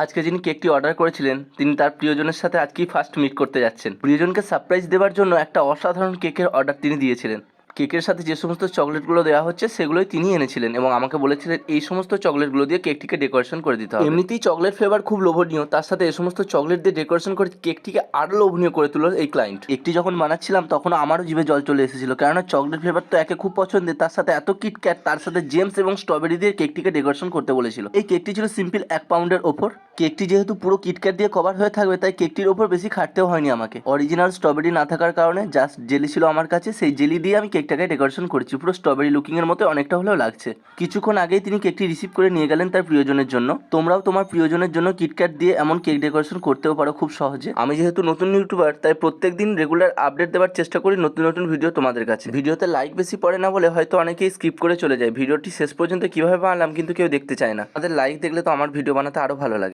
আজকে যিনি কেকটি অর্ডার করেছিলেন তিনি তার প্রিয়জনের সাথে আজকেই ফার্স্ট মিট করতে যাচ্ছেন। প্রিয়জনকে সারপ্রাইজ দেওয়ার জন্য একটা অসাধারণ কেকের অর্ডার তিনি দিয়েছিলেন। কেকের সাথে যে সমস্ত চকলেটগুলো দেওয়া হচ্ছে সেগুলোই তিনি এনেছিলেন এবং আমাকে বলেছিলেন এই সমস্ত চকলেটগুলো দিয়ে কেকটিকে ডেকোরেশন করে দিতে হবে। এমনিতেই চকলেট ফ্লেভার খুব লোভনীয়, তার সাথে এই সমস্ত চকলেট দিয়ে ডেকোরেশন করে কেকটিকে আরও লোভনীয় করে তুলল এই ক্লায়েন্ট। কেকটি যখন বানাচ্ছিলাম তখন আমারও জিভে জল চলে এসেছিল, কেননা চকলেট ফ্লেভার তো একে খুব পছন্দের, তার সাথে এত কিটক্যাট, তার সাথে জেমস এবং স্ট্রবেরি দিয়ে কেকটিকে ডেকোরেশন করতে বলেছিল। এই কেকটি ছিল সিম্পল 1 পাউন্ডের ওপর। কেকটি যেহেতু পুরো কিটক্যাট দিয়ে কভার হয়ে থাকবে তাই কেকটির ওপর বেশি খাটতেও হয়নি আমাকে। অরিজিনাল স্ট্রবেরি না থাকার কারণে জাস্ট জেলি ছিল আমার কাছে, সেই জেলি দিয়ে আমি কেকটাকে ডেকোরেশন করেছি। পুরো স্ট্রবেরি লুকিং এর মতো অনেকটা হলেও লাগছে। কিছুক্ষণ আগেই তিনি কেকটি রিসিভ করে নিয়ে গেলেন তার প্রিয়জনের জন্য। তোমরাও তোমার প্রিয়জনের জন্য কিটক্যাট দিয়ে এমন কেক ডেকোরেশন করতেও পারো খুব সহজে। আমি যেহেতু নতুন ইউটিউবার তাই প্রত্যেকদিন রেগুলার আপডেট দেওয়ার চেষ্টা করি নতুন নতুন ভিডিও তোমাদের কাছে। ভিডিওতে লাইক বেশি পড়ে না বলে হয়তো অনেকেই স্কিপ করে চলে যায়। ভিডিওটি শেষ পর্যন্ত কিভাবে বানালাম কিন্তু কেউ দেখতে চায় না। তাদের লাইক দেখলে তো আমার ভিডিও বানাতে আরো ভালো লাগে।